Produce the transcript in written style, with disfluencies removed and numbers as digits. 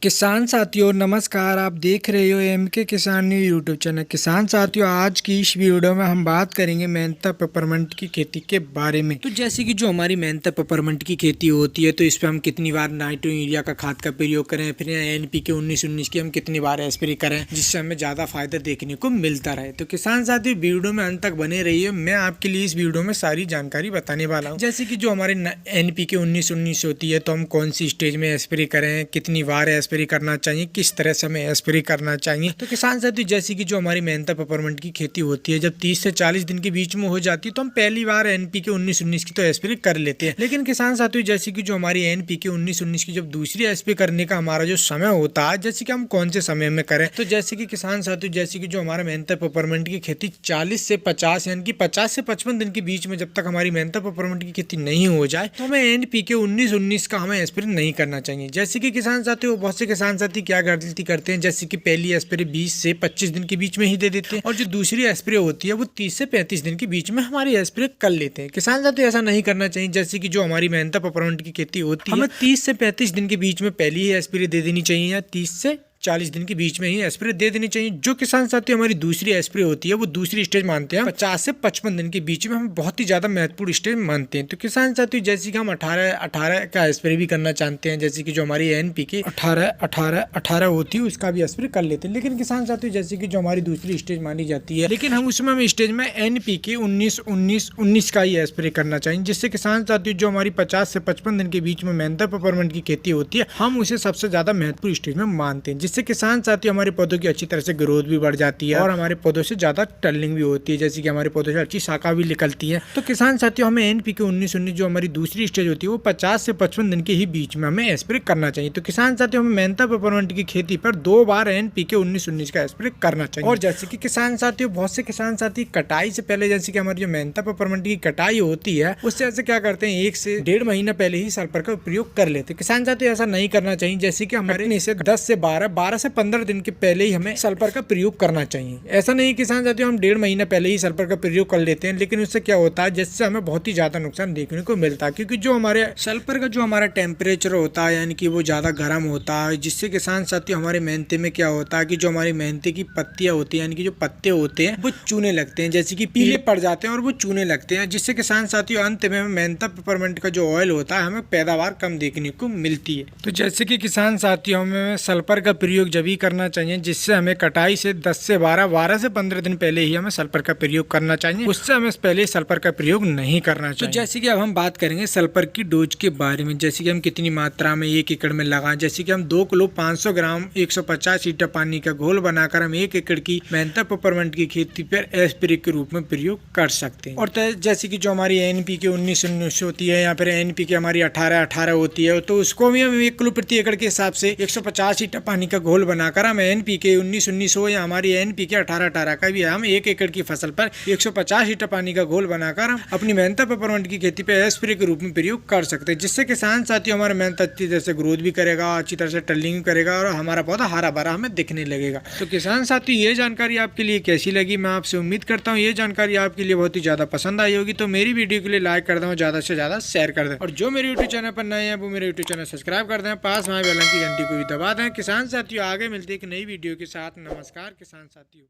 किसान साथियों नमस्कार। आप देख रहे हो एमके किसान न्यू यूट्यूब चैनल। किसान साथियों आज की इस वीडियो में हम बात करेंगे मेहनता पेपरमिंट की खेती के बारे में। तो जैसे कि जो हमारी मेहनता पेपरमिंट की खेती होती है तो इस पर हम कितनी बार नाइट्रोजन यूरिया का खाद का प्रयोग करें, फिर NPK 19-19 की हम कितनी बार स्प्रे करें जिससे हमें ज़्यादा फायदा देखने को मिलता रहे। तो किसान साथियों वीडियो में अंत तक बने रहिए, मैं आपके लिए इस वीडियो में सारी जानकारी बताने वाला हूँ। जैसे कि जो हमारे NPK 19-19 होती है तो हम कौन सी स्टेज में स्प्रे करें, कितनी बार स्प्रे करना चाहिए, किस तरह से हमें स्प्रे करना चाहिए। तो किसान साथियों जैसे कि जो हमारी मेहनता पेपरमिंट की खेती होती है जब 30 से 40 दिन के बीच में हो जाती है तो हम पहली बार NPK 19-19 की तो स्प्रे कर लेते हैं। लेकिन किसान साथियों जैसे कि जो हमारी NPK 19-19 की जब दूसरी स्प्रे करने का हमारा जो समय होता है, जैसे कि हम कौन से समय में करें, तो जैसे कि किसान साथियों जैसे कि जो हमारा मेहनता पेपरमिंट की खेती 40 से 50 यानी कि 50 से 55 दिन के बीच में जब तक हमारी मेहनता पेपरमिंट की खेती नहीं हो जाए तो हमें NPK 19-19 का हमें स्प्रे नहीं करना चाहिए। जैसे कि किसान साथियों बहुत से किसान साथी क्या गलती करते हैं, जैसे कि पहली स्प्रे 20 से 25 दिन के बीच में ही दे देते हैं और जो दूसरी स्प्रे होती है वो 30 से 35 दिन के बीच में हमारी स्प्रे कर लेते हैं। किसान साथी ऐसा नहीं करना चाहिए। जैसे कि जो हमारी मेहनता पेपरमिंट की खेती होती है हमें 30 से 35 दिन के बीच में पहली ही स्प्रे दे देनी चाहिए या 30 से 40 दिन के बीच में ही स्प्रे दे देनी चाहिए। जो किसान साथी हमारी दूसरी स्प्रे होती है वो दूसरी स्टेज मानते हैं 50 से 55 दिन के बीच में हम बहुत ही ज्यादा महत्वपूर्ण स्टेज मानते हैं। तो किसान साथी जैसे कि हम 18 का स्प्रे भी करना चाहते हैं, जैसे कि जो हमारी NPK 18 होती है उसका भी स्प्रे कर लेते हैं। लेकिन किसान साथी जैसे कि जो हमारी दूसरी स्टेज मानी जाती है लेकिन हम उसमें हम स्टेज में NPK 19-19 का ही स्प्रे करना चाहिए, जिससे किसान साथी जो हमारी 50 से 55 दिन के बीच में मेहनता पेपरमिंट की खेती होती है हम उसे सबसे ज्यादा महत्वपूर्ण स्टेज में मानते हैं, जिससे किसान साथी हमारे पौधों की अच्छी तरह से ग्रोथ भी बढ़ जाती है और हमारे पौधों से ज्यादा टर्निंग भी होती है, जैसे कि हमारे पौधों से अच्छी शाखा भी निकलती है। तो किसान साथियों हमें NPK 19-19 जो हमारी दूसरी स्टेज होती है वो 50 से 55 दिन के ही बीच में हमें स्प्रे करना चाहिए। तो किसान साथियों हमें मेहनता पेपरमिंट की खेती पर 2 बार NPK 19-19 का स्प्रे करना चाहिए। और जैसे कि किसान साथियों बहुत से किसान साथी कटाई से पहले जैसे कि हमारी जो मेहनता पेपरमिंट की कटाई होती है उससे ऐसे क्या करते हैं 1 से 1.5 महीना पहले ही सल्फर का प्रयोग कर लेते हैं। किसान साथियों ऐसा नहीं करना चाहिए। जैसे कि हमारे से 10 से 12 से 15 दिन के पहले ही हमें सल्फर का प्रयोग करना चाहिए। ऐसा नहीं किसान साथियों हम 1.5 महीना पहले ही सल्फर का प्रयोग कर लेते हैं, लेकिन उससे क्या होता है जिससे हमें बहुत ही ज्यादा नुकसान देखने को मिलता है, क्योंकि जो हमारे सल्फर का जो हमारा टेम्परेचर होता है यानी कि वो ज्यादा गर्म होता है, जिससे किसान साथियों हमारे मेहनते में क्या होता है कि जो हमारी मेहनते की पत्तियां होती है यानी कि जो पत्ते होते हैं वो चूने लगते हैं, जैसे कि पीले पड़ जाते हैं और वो चूने लगते हैं, जिससे किसान साथियों अंत में मेहनता पेपरमिंट का जो ऑयल होता है हमें पैदावार कम देखने को मिलती है। तो जैसे कि किसान साथियों हमें सल्फर का प्रयोग जब ही करना चाहिए जिससे हमें कटाई से 10 से 12 से 15 दिन पहले ही हमें सल्फर का प्रयोग करना चाहिए, उससे हमें पहले सल्फर का प्रयोग नहीं करना चाहिए। तो जैसे कि अब हम बात करेंगे सल्फर की डोज के बारे में, जैसे कि हम कितनी मात्रा में 1 एकड़ में लगाएं। जैसे कि हम 2 किलो 500 ग्राम 150 लीटर पानी का घोल बनाकर हम 1 एकड़ की मेहनता पेपरमिंट की खेती पर स्प्रे के रूप में प्रयोग कर सकते हैं। और जैसे कि जो हमारी NPK 19-19 होती है या फिर NPK हमारी 18 होती है तो उसको भी हम 1 किलो प्रति एकड़ के हिसाब से 150 लीटर पानी का घोल बनाकर हम NPK 19-19 हो या हमारी NPK 18 का भी हम 1 एकड़ की फसल पर 150 लीटर पानी का घोल बनाकर हम अपनी मेहनता पेपरमिंट की खेती पे स्प्रे के रूप में प्रयोग कर सकते हैं, जिससे किसान साथियों हमारा मेहनत अच्छी तरह से ग्रोथ भी करेगा, अच्छी तरह से टर्निंग भी करेगा और हमारा पौधा हरा भरा हमें दिखने लगेगा। तो किसान साथी ये जानकारी आपके लिए कैसी लगी, मैं आपसे उम्मीद करता हूँ ये जानकारी आपके लिए बहुत ही ज्यादा पसंद आई होगी। तो मेरी वीडियो के लिए लाइक कर दें, ज्यादा से ज्यादा शेयर कर दें और जो मेरे यूट्यूब चैनल पर नए हैं वो मेरे यूट्यूब चैनल सब्सक्राइब कर दें, पास में बेल की घंटी को भी दबा दें। किसान साथियों आगे मिलते एक नई वीडियो के साथ। नमस्कार किसान साथियों।